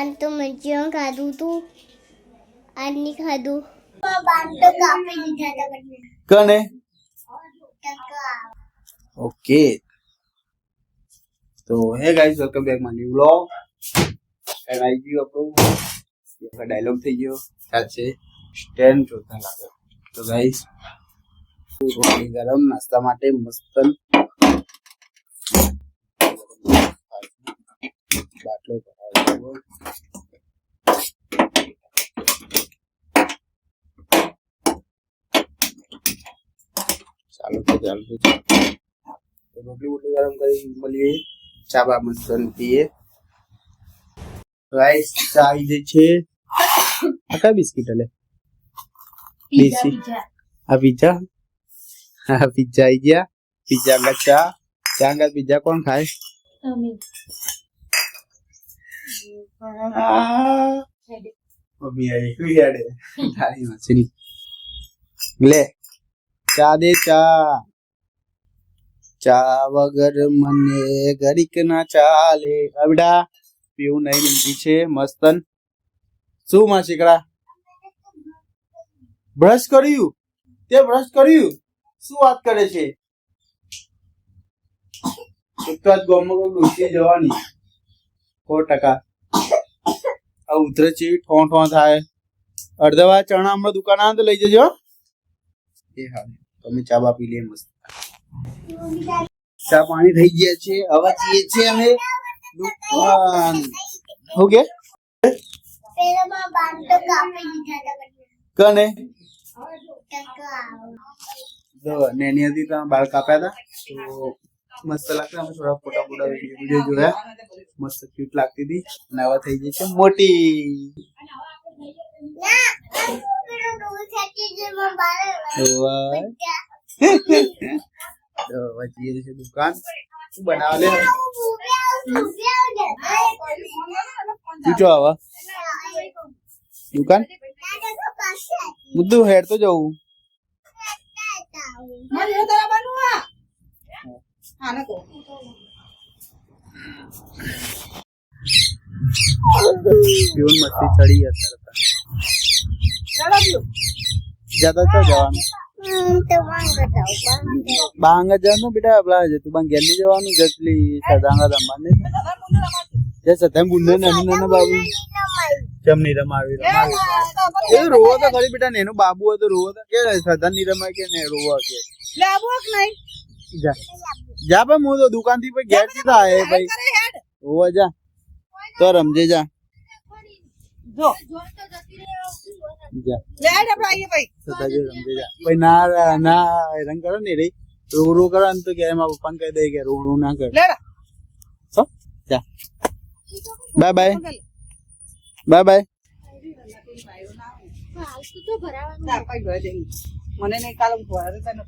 તો મરચું ખાધું તું આજ નહીં ખાધું બાર તો કાપી દીધા હતા કને ઓકે તો હે guys welcome back my new vlog and I ગયો આપણો ડાયલોગ થઈ ગયો ચાલશે સ્ટેન્ડ જોતા લાગે તો ગાઈસ રોટલી ગરમ નાસ્તા માટે મસ્ત બાટલો ભરાયો ચાલો તો રોટલી વોટલી ગરમ કરી મળીએ ચા બા મસ્ત પીએ રાઈસ ચા આવી જાય છે આ કયા બિસ્કિટ હલે દેશી આ પિઝા આવી ગયા પિઝા કા ચા કા પિઝા કોણ ખાય મમ્મી આવી હુઈ યાડે તારી મચની લે ચા દે ચા વગર મને ઘડીક ના ચાલે બેટા પીવું નહીં લીધી છે મસ્તન શું માં શીકડા બ્રશ કર્યું તે બ્રશ કર્યું શું વાત કરે છે એક જ ગોમો ડૂસી જવાની 100% આ ઉતરે છે ઠો થાય અડધા ચણા હમણાં દુકાન આવે તો લઈ જજો એ હા તમે ચા બા પી લે મસ્ત ચા પાણી થઈ ગયા છે હવે જઈએ છીએ અમે દુકાન હો કે પેલા બાર તો કાપી દીધા હતા કને જો નેની હતી તો બાલ કાપ્યા હતા તો મસ્ત લાગતા અમે થોડા ફોટા વિડીયો જોયા મસ્ત ક્યુટ લાગતી હતી અને હવે થઈ ગઈ છે મોટી દુકાન શું બનાવે તું જો આવા દુકાન મુદ્દું હેડ તો જવું પીવન મસ્તી ચડી અત્યારે જતા તો જવાનું બાંગા જવાનું બેટા આપલા છે તું બાંગ ઘેર ની જવાનું જટલી સદાંગા રમવાની જે સદાં બુંદે નાની નાના બાબુ જમની રમાવી એ રોવો તો ખરી બેટા નેનો બાબુ હોય તો રોવો તો કે સદાં ની રમાય કે ને રોવો કે લાબો કે નહીં જા જા ભાઈ હું તો દુકાન થી ભાઈ ઘેર થી થાય ભાઈ રોવો જા તો રમજે જા જો જા લેડ આપણે આઈએ ભાઈ સદાં જે રમજે જા ભાઈ ના રંગ કરો ને રે રો કરો ને તો કે એમાં પપ્પાને કહી દે કે રો ના કર લેડ હો જા બાય બાય બાય બાય મને નહીં કાલ ભરાવે તને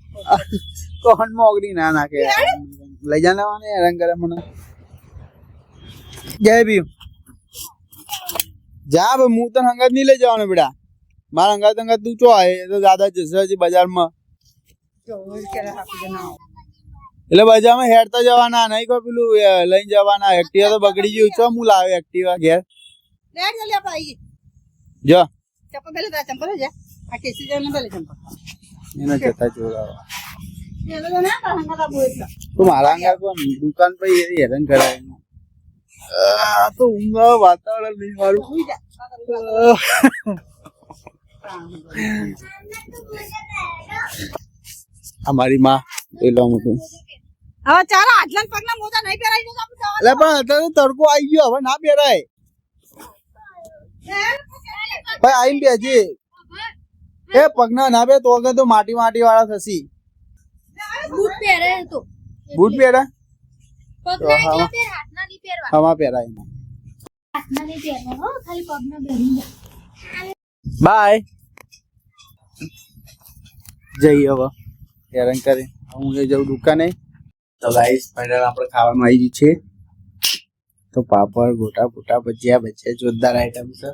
કોણ મોગડી ના નાખે લઈ જા લેવાને રંગ કરે મને જય ભીમ જા ભાઈ હું તને હંગાત નહીં લઈ જવાનો બેટા મારા હંગાત તું ચો આવે તો દાદા જશે હજી બજારમાં એટલે બજારમાં હેડતા જવાના નહીં કોઈ પેલું લઈને જવાના એક્ટિવા તો બગડી ગયું છો હું લાવે એક્ટિવા ઘેર લેડ જલ્દી આપણે આઈએ જો ચપ્પલ પેલે તા ચંપલ જા આ કેસી જઈને પેલે ચંપલ એના જતા જોડાવા એ લોકો ના હંગા બોલ તું મારા હંગાત કોણ દુકાન પર હેરાન કરાય આ તો ઊંઘ વાતાવરણ નહીં મારું સુઈ જા અમારી માં પેલો મોટું હવે ચાલો આટલા પગના મોજા નહીં પહેરાઈ દો આપણે એટલે પણ અત્યારે તડકો આવી ગયો હવે ના પહેરાય ભાઈ આઈને બેજે એ પગના ના બે તો વગર તો માટી વાળા થશી બૂટ પહેરે તો બૂટ પહેરા પગના એટલે પહેર હાથના નહીં પહેરવા હવા પહેરાય હાથના નહીં પહેરવા હો ખાલી પગના પહેરી જા બાય જઈએ હવે હેરાન કરી હું જઉં દુકાને તો ગાઈસ ફાઇનલ આપણે ખાવાનું આવી ગયું છે તો પાપડ ગોટા ફોટા ભજીયા જોરદાર આઈટમ છે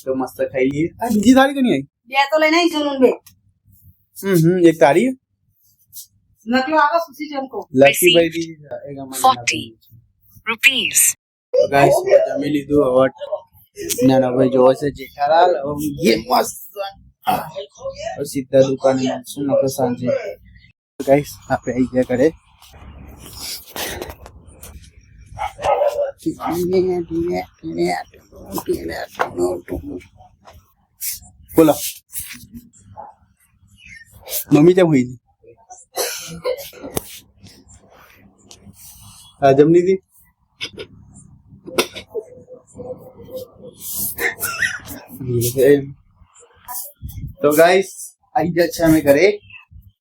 તો મસ્ત ખાઈ લઈએ આ બીજી થાળી કોની આવી બે તો લઈને આવી સોનન બે એક તારી નકલો આવો સુસી જમકો લકી ભાઈ દી એક અમારી ₹40 ગાઈસ જમી લીધું હવે નાના ભાઈ જોવે છે જેઠાલાલ હવે ઊંઘીએ મસ્ત સીધા દુકાને મળશું નકર સાંજે ગાઈસ આપણે આવી ગયા ઘરે બોલો મમ્મી કેમ હોય આ જમની હતી તો ગાઈસ આવી ગયા છે અમે ઘરે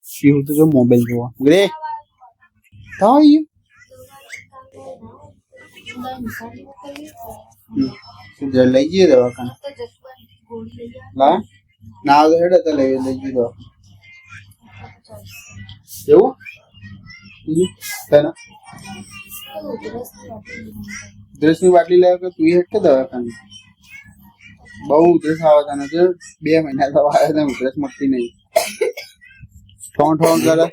પીવું તો જો મોબાઈલ જોવા ગ્રે how are you જર લઈ જઈએ દવાખાને ના ના તો હેડ તો લઈ જઈએ દવા એવું બીજું તેના ઉધરસની બાટલી લાવ્યો કે તું હેડ કે દવાખાને બહુ ઉધરસ આવે તને જો 2 મહિના થવા આવ્યા તને ઉધરસ મળતી નહીં ઠોણ કરે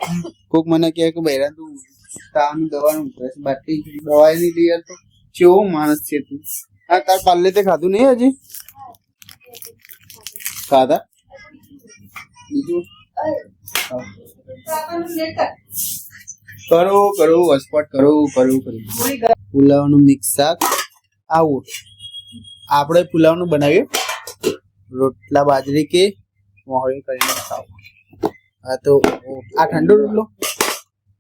કોક મને કહે કે બૈરા તું તાવની દવાનું ઉધરસ બાટલી દવાઈ નહીં લઈ તો કેવો માણસ છે તું હા તાર પાલ્લે તે ખાધું નહીં હજી ખાધા બીજું કરો વસપટ કરો પુલાવનું મિક્સ શાક આવું આપણે પુલાવનું બનાવીએ રોટલા બાજરી કે મોહરી કરીને ખાવું હા તો આ ઠંડો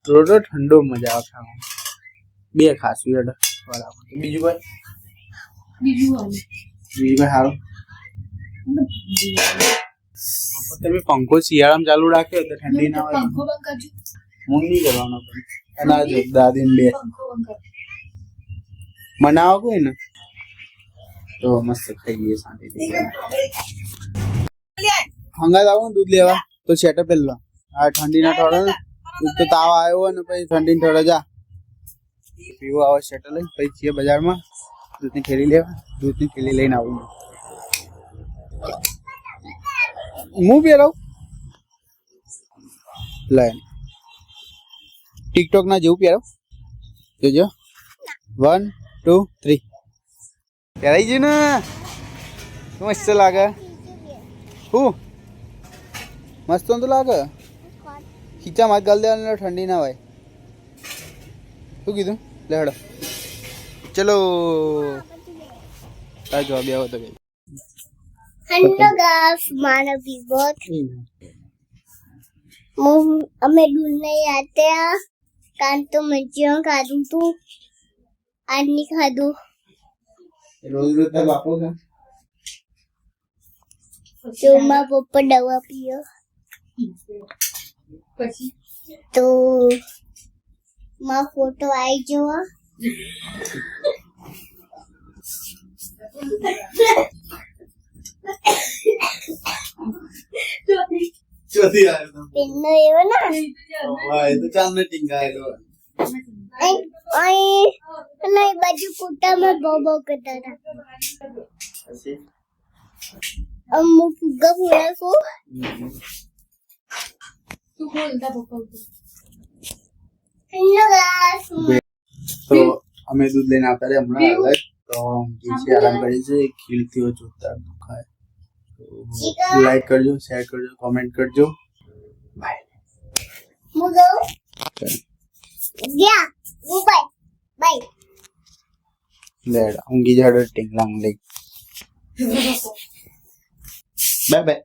રોટલો ઠંડો મજા આવે ખાવાનું 2 ખાસું બરાબર બીજું ભાઈ સારું તમે પંખો શિયાળામાં ચાલુ રાખ્યો તો ઠંડી ના હોય હું નહીં કરવાનો અને દાદી બે મનાવો કોઈ ને તો મસ્ત ખાઈએ શાંતિથી હંગાત આવો દૂધ લેવા તો સેટઅપ પેલા આ ઠંડીના થોડા એક તો તાવ આવ્યો ને પછી ઠંડીને થોડા જા પીવો આવે સેટલ લઈ પછી છીએ બજારમાં દૂધની થેલી લેવા દૂધની થેલી લઈને આવું હું પહેરાવ લાઈન ટિકટોક ના જેવું પહેરાવ જોજો 1 2 3 પહેરાઈ ગયું ને મસ્ત લાગે હું મસ્ત તો લાગે ખીચા માં ગાલ દેવાના ઠંડી ના હોય શું કીધું લેહડો ચલો આ જવાબ આવો તો હેલો ગાઈસ મારા બીબોટ અમે દૂધ નહીં આતે કાન તો મજ્જિયા ખાધું તું આજ નહીં ખાધું રોજ રોજ તાર બાપો ખા તો મારા પપ્પા દવા પીયો પછી તો માં ફોટો આવી જવા ચોથી આવ્યો તો પેનનો એવો ના વાહ એ તો ચાલ ને ટીંગાયેલો અને એ બાજુ કુટામાં બહુ કરતા હતા પછી અમુક ફુગ્ગા ફોડાશો તું બોલતા પપ્પા હેલો ગાઈસ તો અમે દૂધ લઈને આવતા રહ્યા હમણાં આવે તો જે આરામ કરી છે ખીલતીઓ જોતા દુખાય લાઈક કરજો શેર કરજો કોમેન્ટ કરજો બાય મુગો ગયા બાય બાય લેડ ઊંઘી જાડો ટીંગલાંગ લઈ બાય બાય